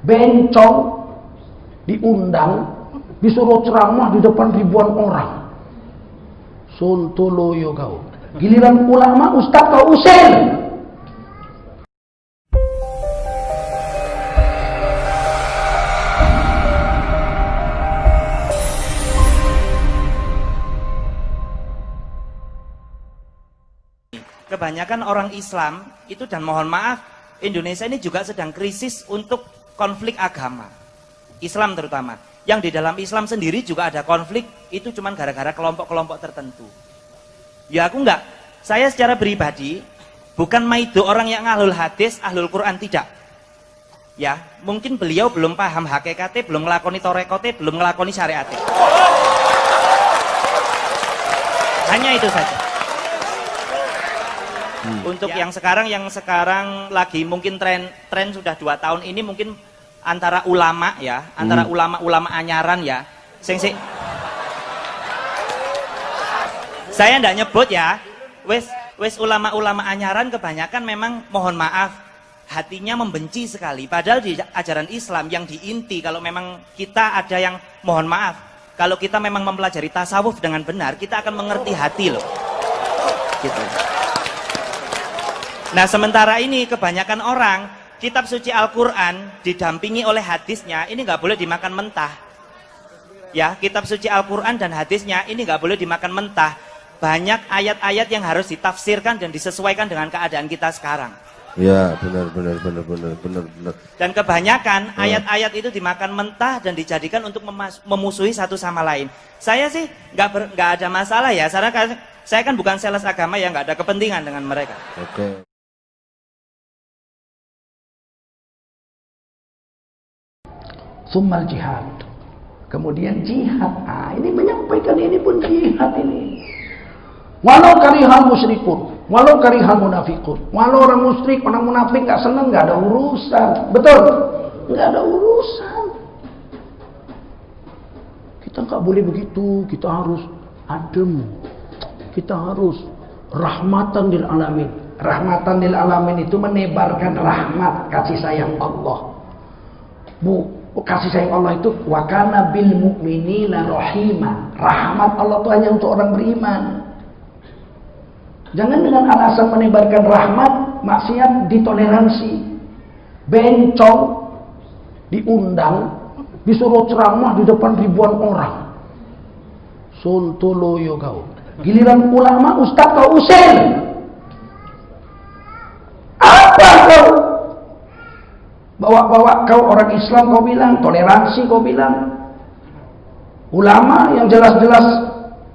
bencong diundang, disuruh ceramah di depan ribuan orang. Sontoloyo kau. Giliran ulama, ustaz kau usir. Kebanyakan orang Islam itu, dan mohon maaf, Indonesia ini juga sedang krisis untuk konflik agama. Islam terutama. Yang di dalam Islam sendiri juga ada konflik, itu cuma gara-gara kelompok-kelompok tertentu. Ya aku enggak. Saya secara pribadi bukan maido orang yang ahlul hadis, ahlul Quran, tidak. Ya, mungkin beliau belum paham hakikatnya, belum ngelakoni torekote, belum ngelakoni syariatnya. Hanya itu saja. Untuk yang sekarang lagi mungkin tren sudah 2 tahun ini mungkin antara ulama ya, antara ulama anyaran ya. Saya ndak nyebut ya. Wes ulama anyaran kebanyakan memang mohon maaf hatinya membenci sekali. Padahal di ajaran Islam yang diinti, kalau memang kita ada yang mohon maaf, kalau kita memang mempelajari tasawuf dengan benar, kita akan mengerti hati loh. Gitu. Nah sementara ini kebanyakan orang kitab suci Al-Quran didampingi oleh hadisnya ini nggak boleh dimakan mentah. Ya, kitab suci Al-Quran dan hadisnya ini nggak boleh dimakan mentah. Banyak ayat-ayat yang harus ditafsirkan dan disesuaikan dengan keadaan kita sekarang. Ya, benar. Dan kebanyakan ayat-ayat itu dimakan mentah dan dijadikan untuk memusuhi satu sama lain. Saya sih nggak ada masalah ya. Saya kan bukan sales agama ya, nggak ada kepentingan dengan mereka. Oke. Summal jihad. Kemudian jihad. Ini menyampaikan ini pun jihad ini. Walau karihal musyrikun, walau karihal munafikun. Walau orang musyrik, orang munafik gak senang, gak ada urusan. Betul? Gak ada urusan. Kita gak boleh begitu. Kita harus adem. Kita harus rahmatan lil alamin. Rahmatan lil alamin itu menebarkan rahmat, kasih sayang Allah. Kasih sayang Allah itu wa kana bil mu'minina rahima. Rahmat Allah itu hanya untuk orang beriman. Jangan dengan alasan menebarkan rahmat, maksiat ditoleransi. Bencong diundang, disuruh ceramah di depan ribuan orang. Sontoloyo kau. Giliran ulama, ustaz kau usir. Apa kau? Bawa-bawa kau orang Islam kau bilang, toleransi kau bilang. Ulama yang jelas-jelas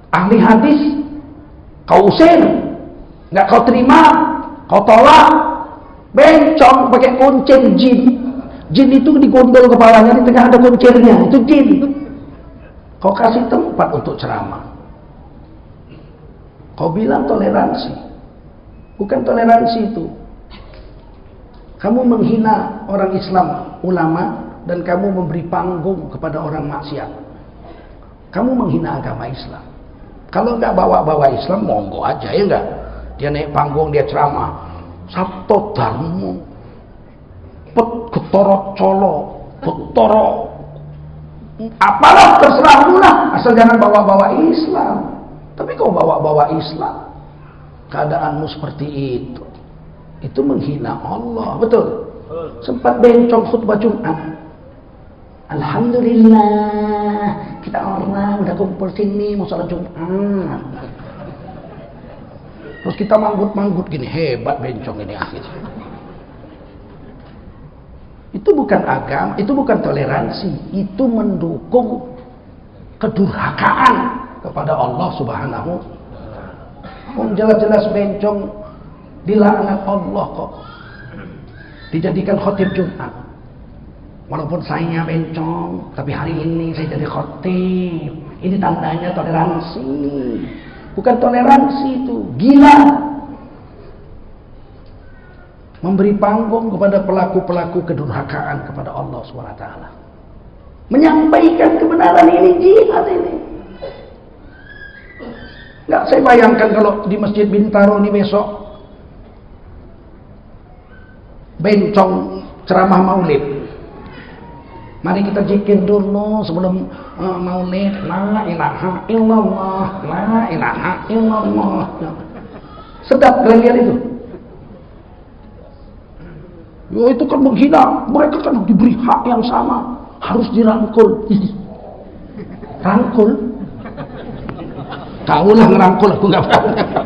ahli hadis kau usir, nggak kau terima, kau tolak. Bencong pakai kuncir jin. Jin itu digondol kepalanya, di tengah ada kuncirnya, itu jin. Kau kasih tempat untuk ceramah. Kau bilang toleransi. Bukan toleransi itu. Kamu menghina orang Islam, ulama, dan kamu memberi panggung kepada orang maksiat. Kamu menghina agama Islam. Kalau nggak bawa-bawa Islam, monggo aja, ya enggak? Dia naik panggung, dia ceramah. Sabto Dharma, Ketoro Colo, Ketoro, apalah terserahmu lah, asal jangan bawa-bawa Islam. Tapi kau bawa-bawa Islam, keadaanmu seperti itu. Itu menghina Allah, betul. Sempat bencong khutbah Jumat. Alhamdulillah, kita orang udah kumpul sini mau salat Jumat. Terus kita manggut-manggut gini, hebat bencong ini akhirnya. Itu bukan agama, itu bukan toleransi, itu mendukung kedurhakaan kepada Allah Subhanahu. Jelas-jelas bencong dilaknat Allah kok, dijadikan khotib Jumat. Walaupun saya bencong, tapi hari ini saya jadi khotib. Ini tandanya toleransi. Bukan toleransi itu, gila. Memberi panggung kepada pelaku-pelaku kedurhakaan kepada Allah SWT. Menyampaikan kebenaran ini jihad ini. Nggak, saya bayangkan kalau di Masjid Bintaro ini besok bencong ceramah maulid. Mari kita zikir dulu sebelum maulid. La ilaha illallah, la ilaha illallah. Sedap kalian itu. Yo, itu kan menghina. Mereka kan diberi hak yang sama, harus dirangkul. Rangkul. Kaulah ngerangkul, aku nggak paham.